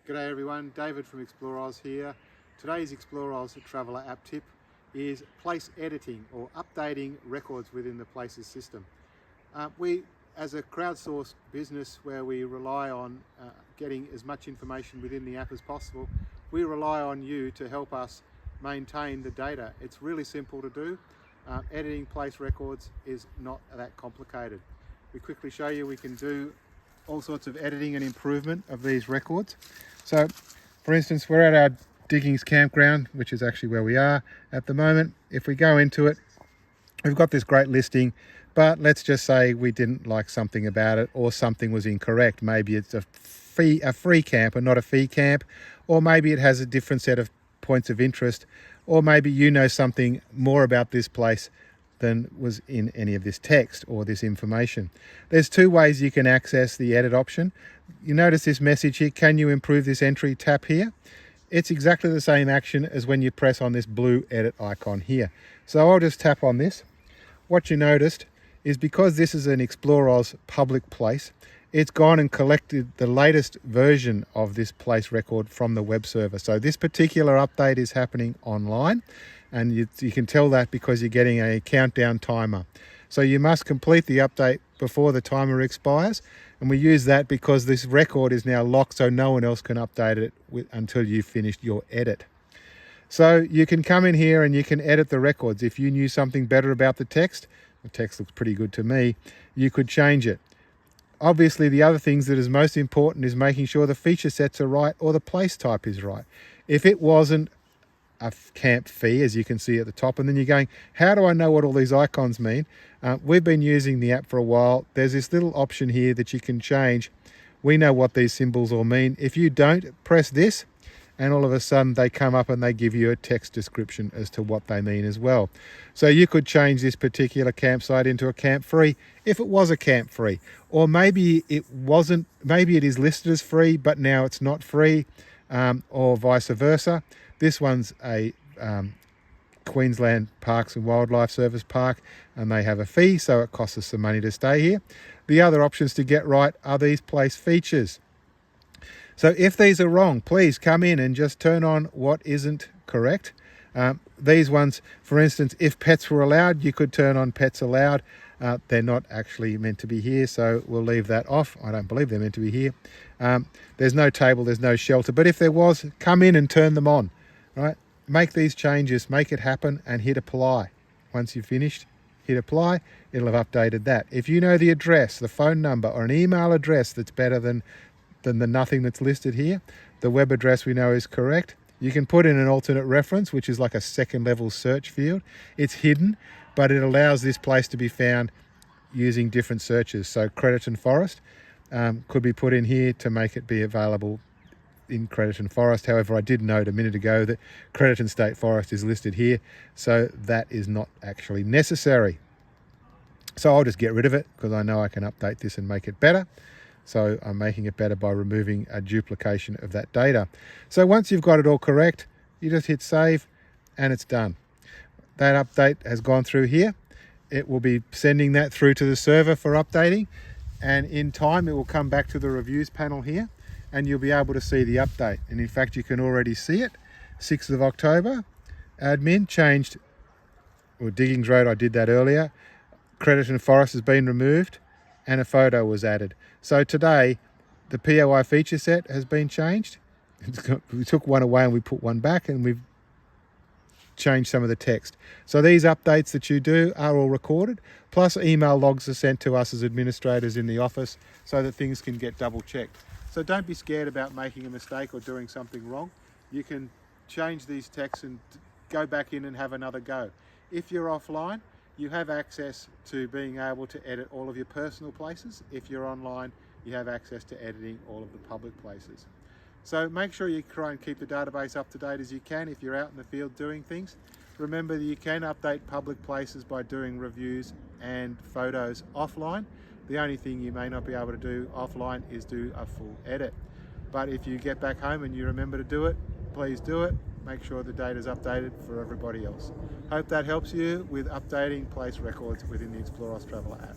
G'day everyone, David from Explore-Oz here. Today's Explore-Oz Traveller app tip is place editing or updating records within the Places system. We, as a crowdsourced business where we rely on getting as much information within the app as possible, we rely on you to help us maintain the data. It's really simple to do. Editing place records is not that complicated. We quickly show you we can do all sorts of editing and improvement of these records. So for instance, we're at our Diggings campground, which is actually where we are at the moment. If we go into it, we've got this great listing, but let's just say we didn't like something about it, or something was incorrect. Maybe it's a free camp and not a fee camp, or maybe it has a different set of points of interest, or maybe you know something more about this place than was in any of this text or this information. There's two ways you can access the edit option. You notice this message here, can you improve this entry? Tap here. It's exactly the same action as when you press on this blue edit icon here. So I'll just tap on this. What you noticed is because this is an Explore-Oz public place, it's gone and collected the latest version of this place record from the web server. So this particular update is happening online, and you can tell that because you're getting a countdown timer. So you must complete the update before the timer expires, and we use that because this record is now locked, so no one else can update it until you've finished your edit. So you can come in here and you can edit the records. If you knew something better about the text looks pretty good to me, you could change it. Obviously, the other things that is most important is making sure the feature sets are right or the place type is right. If it wasn't a camp fee, as you can see at the top, and then you're going, how do I know what all these icons mean? We've been using the app for a while. There's this little option here that you can change. We know what these symbols all mean. If you don't, press this, and all of a sudden they come up and they give you a text description as to what they mean as well. So you could change this particular campsite into a camp free if it was a camp free, or maybe it wasn't, maybe it is listed as free but now it's not free, or vice versa. This one's a Queensland Parks and Wildlife Service park, and they have a fee, so it costs us some money to stay here. The other options to get right are these place features. So if these are wrong, please come in and just turn on what isn't correct. These ones, for instance, if pets were allowed, you could turn on pets allowed. They're not actually meant to be here, so we'll leave that off. I don't believe they're meant to be here. There's no table, there's no shelter, but if there was, come in and turn them on, right? Make these changes, make it happen, and hit apply. Once you've finished, hit apply, it'll have updated that. If you know the address, the phone number, or an email address that's better than the nothing that's listed here, the web address we know is correct. You can put in an alternate reference, which is like a second level search field. It's hidden, but it allows this place to be found using different searches. So Crediton Forest could be put in here to make it be available in Crediton Forest. However, I did note a minute ago that Crediton State Forest is listed here, so that is not actually necessary. So I'll just get rid of it because I know I can update this and make it better. So I'm making it better by removing a duplication of that data. So once you've got it all correct, you just hit save and it's done. That update has gone through here. It will be sending that through to the server for updating, and in time it will come back to the reviews panel here and you'll be able to see the update. And in fact, you can already see it. 6th of October, admin changed, or Diggings Road, I did that earlier. Crediton Forest has been removed and a photo was added. So today, the POI feature set has been changed. We took one away and we put one back, and we've changed some of the text. So these updates that you do are all recorded, plus email logs are sent to us as administrators in the office so that things can get double checked. So don't be scared about making a mistake or doing something wrong. You can change these texts and go back in and have another go. If you're offline, you have access to being able to edit all of your personal places. If you're online, you have access to editing all of the public places. So make sure you try and keep the database up to date as you can if you're out in the field doing things. Remember that you can update public places by doing reviews and photos offline. The only thing you may not be able to do offline is do a full edit. But if you get back home and you remember to do it, please do it. Make sure the data is updated for everybody else. Hope that helps you with updating place records within the Explore-Oz Traveller app.